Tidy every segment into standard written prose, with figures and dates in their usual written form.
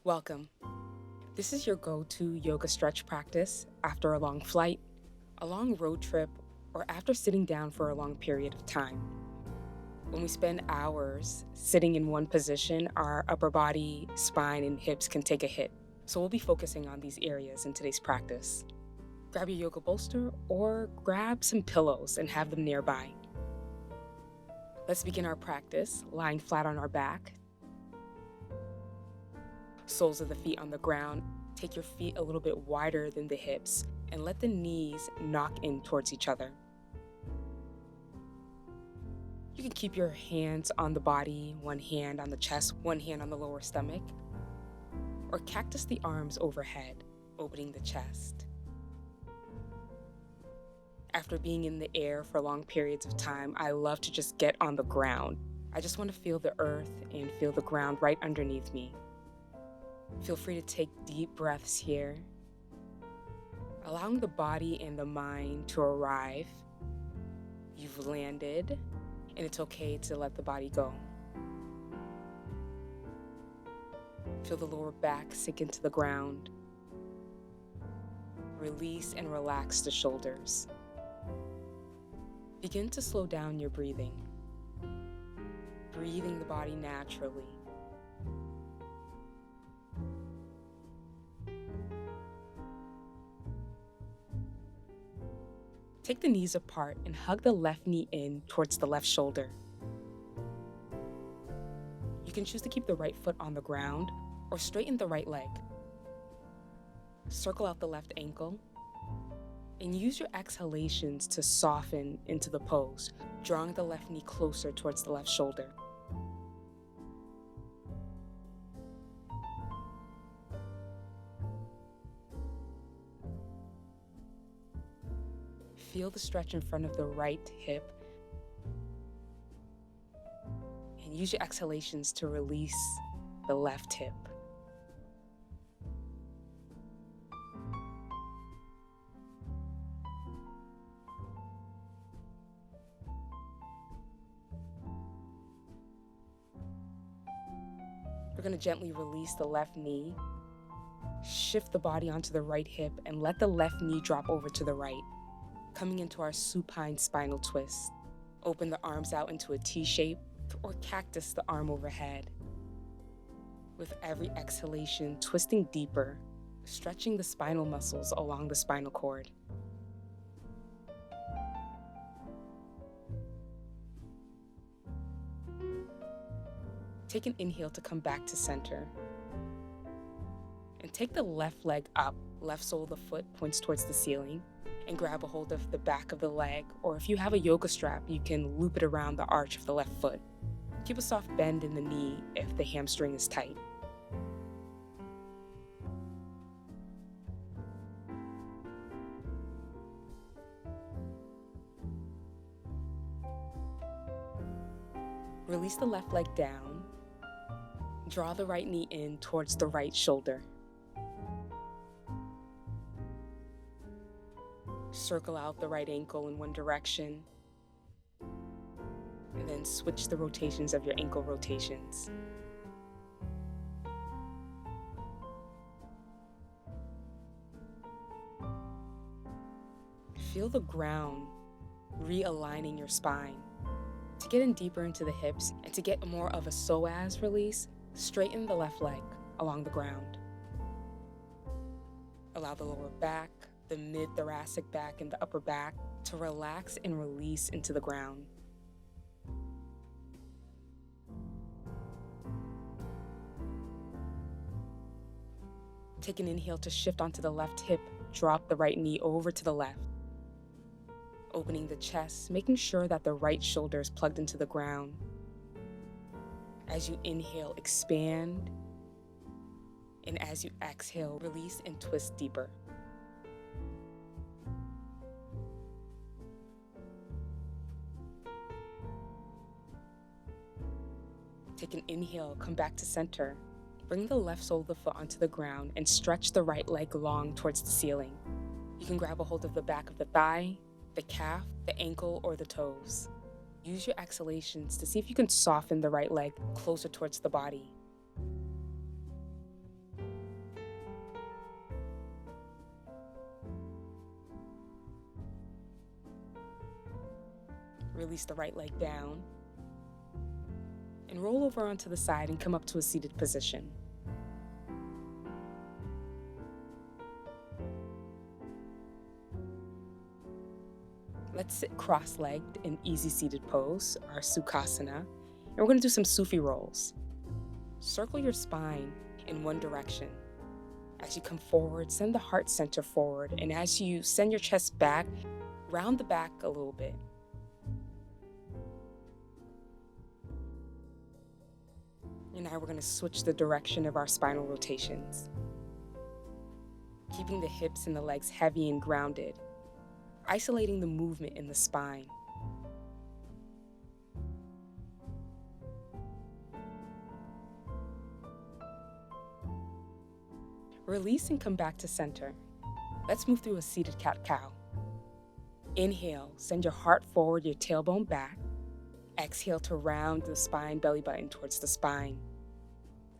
Welcome. This is your go-to yoga stretch practice after a long flight, a long road trip, or after sitting down for a long period of time. When we spend hours sitting in one position, our upper body, spine, and hips can take a hit. So we'll be focusing on these areas in today's practice. Grab your yoga bolster or grab some pillows and have them nearby. Let's begin our practice lying flat on our back. Soles of the feet on the ground. Take your feet a little bit wider than the hips and let the knees knock in towards each other. You can keep your hands on the body, one hand on the chest, one hand on the lower stomach, or cactus the arms overhead, opening the chest. After being in the air for long periods of time, I love to just get on the ground. I just want to feel the earth and feel the ground right underneath me. Feel free to take deep breaths here, allowing the body and the mind to arrive. You've landed, and it's okay to let the body go. Feel the lower back sink into the ground. Release and relax the shoulders. Begin to slow down your breathing. Breathing the body naturally. Take the knees apart and hug the left knee in towards the left shoulder. You can choose to keep the right foot on the ground or straighten the right leg. Circle out the left ankle and use your exhalations to soften into the pose, drawing the left knee closer towards the left shoulder. Feel the stretch in front of the right hip and use your exhalations to release the left hip. We're going to gently release the left knee, shift the body onto the right hip, and let the left knee drop over to the right. Coming into our supine spinal twist. Open the arms out into a T shape or cactus the arm overhead. With every exhalation, twisting deeper, stretching the spinal muscles along the spinal cord. Take an inhale to come back to center. And take the left leg up. Left sole of the foot points towards the ceiling. And grab a hold of the back of the leg, or if you have a yoga strap, you can loop it around the arch of the left foot. Keep a soft bend in the knee if the hamstring is tight. Release the left leg down. Draw the right knee in towards the right shoulder. Circle out the right ankle in one direction, and then switch the rotations of your ankle rotations. Feel the ground realigning your spine. To get in deeper into the hips and to get more of a psoas release, straighten the left leg along the ground. Allow the lower back, the mid-thoracic back, and the upper back to relax and release into the ground. Take an inhale to shift onto the left hip, drop the right knee over to the left. Opening the chest, making sure that the right shoulder is plugged into the ground. As you inhale, expand, and as you exhale, release and twist deeper. Take an inhale, come back to center. Bring the left sole of the foot onto the ground and stretch the right leg long towards the ceiling. You can grab a hold of the back of the thigh, the calf, the ankle, or the toes. Use your exhalations to see if you can soften the right leg closer towards the body. Release the right leg down. And roll over onto the side and come up to a seated position. Let's sit cross-legged in easy seated pose, our Sukhasana, and we're going to do some Sufi rolls. Circle your spine in one direction. As you come forward, send the heart center forward, and as you send your chest back, round the back a little bit. And now we're going to switch the direction of our spinal rotations, keeping the hips and the legs heavy and grounded, isolating the movement in the spine. Release and come back to center. Let's move through a seated cat-cow. Inhale, send your heart forward, your tailbone back. Exhale to round the spine, belly button towards the spine.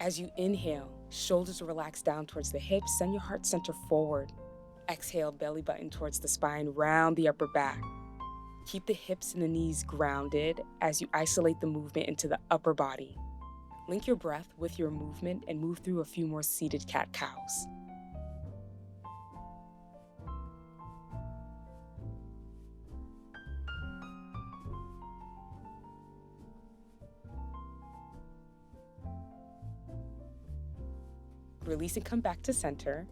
As you inhale, shoulders relax down towards the hips, send your heart center forward. Exhale, belly button towards the spine, round the upper back. Keep the hips and the knees grounded as you isolate the movement into the upper body. Link your breath with your movement and move through a few more seated cat-cows. Release and come back to center.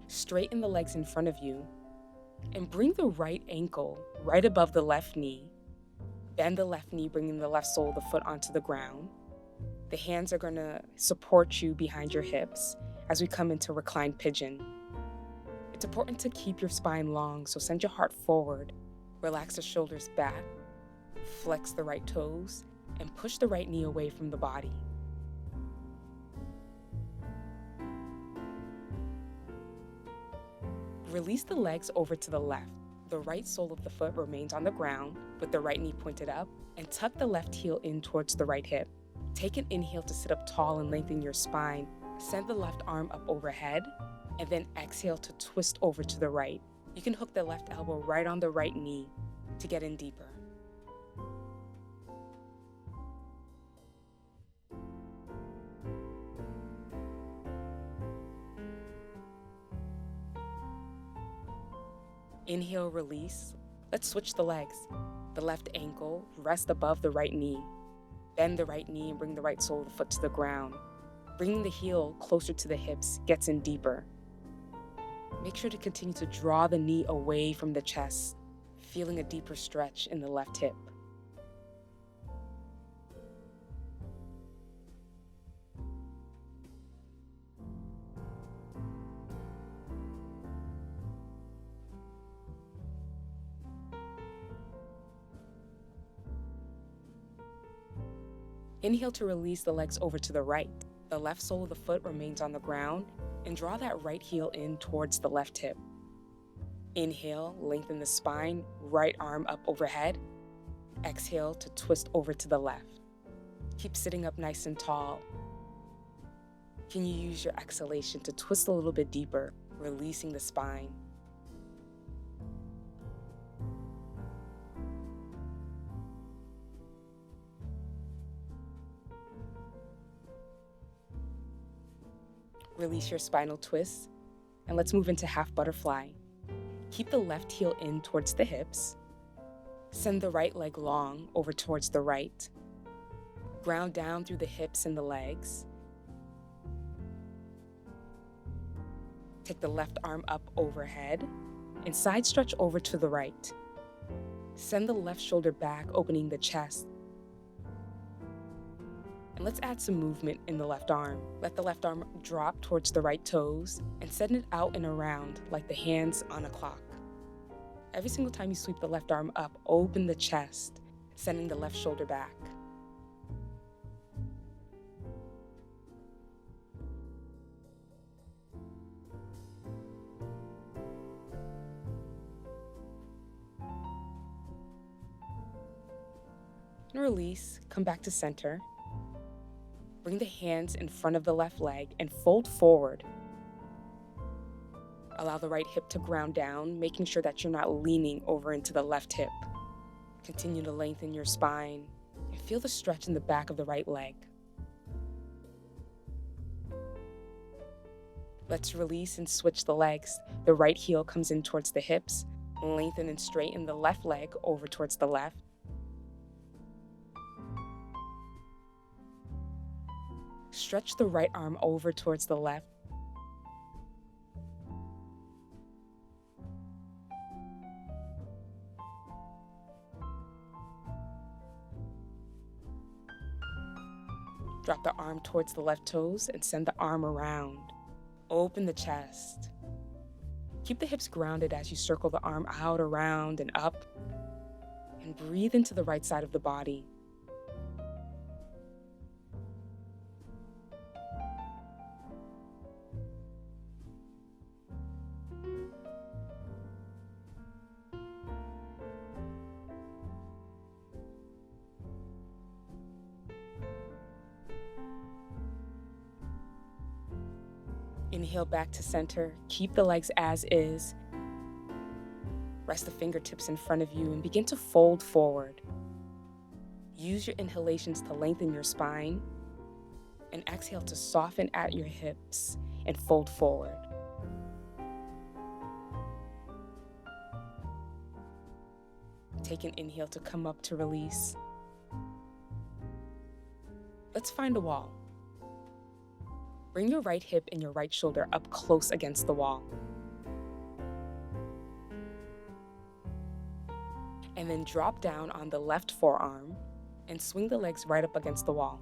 Straighten the legs in front of you and bring the right ankle right above the left knee. Bend the left knee, bringing the left sole of the foot onto the ground. The hands are going to support you behind your hips as we come into reclined pigeon. It's important to keep your spine long, so send your heart forward. Relax the shoulders back, flex the right toes, and push the right knee away from the body. Release the legs over to the left. The right sole of the foot remains on the ground with the right knee pointed up, and tuck the left heel in towards the right hip. Take an inhale to sit up tall and lengthen your spine. Send the left arm up overhead, and then exhale to twist over to the right. You can hook the left elbow right on the right knee to get in deeper. Inhale, release. Let's switch the legs. The left ankle rest above the right knee. Bend the right knee and bring the right sole of the foot to the ground. Bringing the heel closer to the hips gets in deeper. Make sure to continue to draw the knee away from the chest, feeling a deeper stretch in the left hip. Inhale to release the legs over to the right. The left sole of the foot remains on the ground, and draw that right heel in towards the left hip. Inhale, lengthen the spine, right arm up overhead. Exhale to twist over to the left. Keep sitting up nice and tall. Can you use your exhalation to twist a little bit deeper, releasing the spine? Release your spinal twist, and let's move into half butterfly. Keep the left heel in towards the hips. Send the right leg long over towards the right. Ground down through the hips and the legs. Take the left arm up overhead and side stretch over to the right. Send the left shoulder back, opening the chest. And let's add some movement in the left arm. Let the left arm drop towards the right toes and send it out and around like the hands on a clock. Every single time you sweep the left arm up, open the chest, sending the left shoulder back. And release, come back to center. Bring the hands in front of the left leg and fold forward. Allow the right hip to ground down, making sure that you're not leaning over into the left hip. Continue to lengthen your spine and feel the stretch in the back of the right leg. Let's release and switch the legs. The right heel comes in towards the hips. Lengthen and straighten the left leg over towards the left. Stretch the right arm over towards the left. Drop the arm towards the left toes and send the arm around. Open the chest. Keep the hips grounded as you circle the arm out, around, and up. And breathe into the right side of the body. Inhale back to center. Keep the legs as is. Rest the fingertips in front of you and begin to fold forward. Use your inhalations to lengthen your spine, and exhale to soften at your hips and fold forward. Take an inhale to come up to release. Let's find a wall. Bring your right hip and your right shoulder up close against the wall. And then drop down on the left forearm and swing the legs right up against the wall.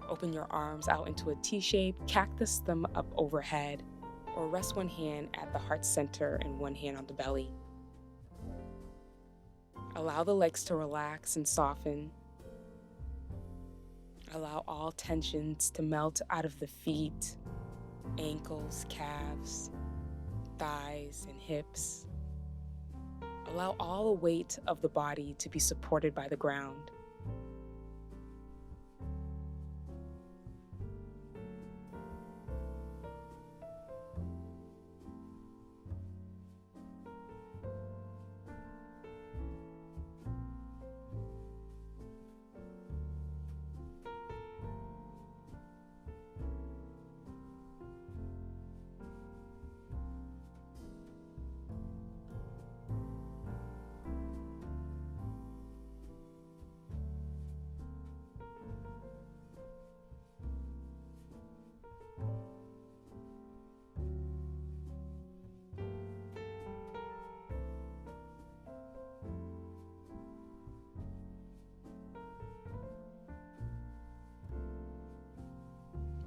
Open your arms out into a T shape, cactus them up overhead, or rest one hand at the heart center and one hand on the belly. Allow the legs to relax and soften. Allow all tensions to melt out of the feet, ankles, calves, thighs, and hips. Allow all the weight of the body to be supported by the ground.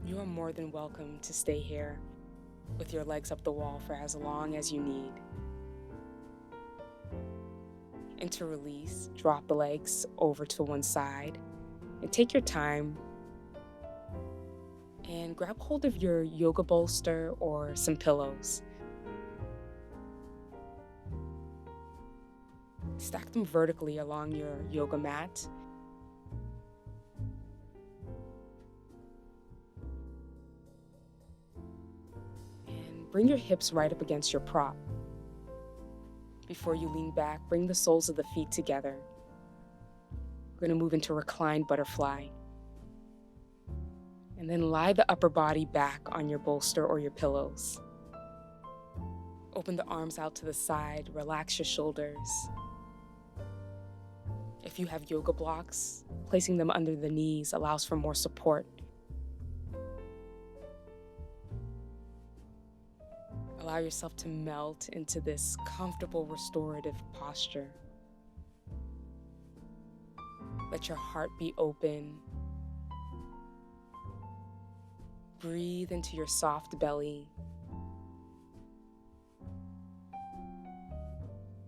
You are more than welcome to stay here with your legs up the wall for as long as you need. And to release, drop the legs over to one side and take your time and grab hold of your yoga bolster or some pillows. Stack them vertically along your yoga mat. Bring your hips right up against your prop. Before you lean back, bring the soles of the feet together. We're going to move into reclined butterfly. And then lie the upper body back on your bolster or your pillows. Open the arms out to the side, relax your shoulders. If you have yoga blocks, placing them under the knees allows for more support. Allow yourself to melt into this comfortable, restorative posture. Let your heart be open. Breathe into your soft belly.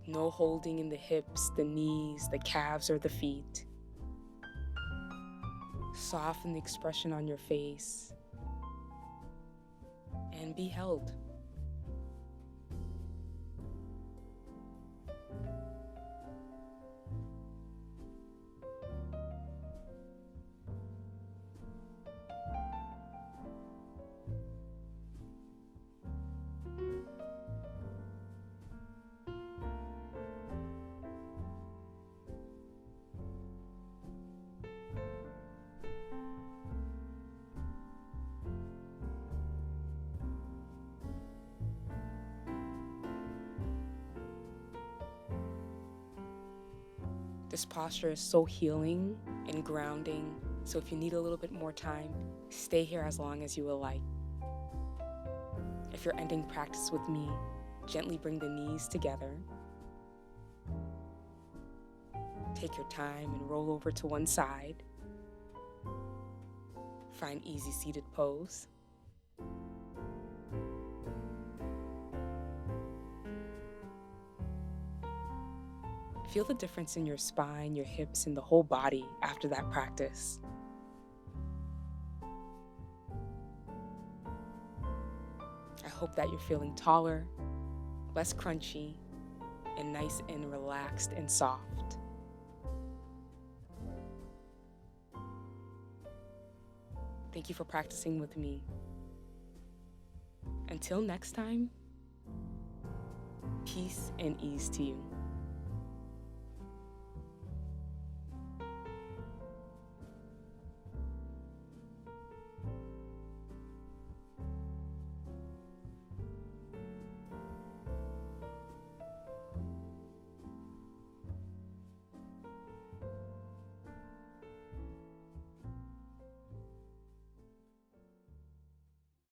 No holding in the hips, the knees, the calves, or the feet. Soften the expression on your face and be held. This posture is so healing and grounding, so if you need a little bit more time, stay here as long as you will like. If you're ending practice with me, gently bring the knees together. Take your time and roll over to one side. Find easy seated pose. Feel the difference in your spine, your hips, and the whole body after that practice. I hope that you're feeling taller, less crunchy, and nice and relaxed and soft. Thank you for practicing with me. Until next time, peace and ease to you.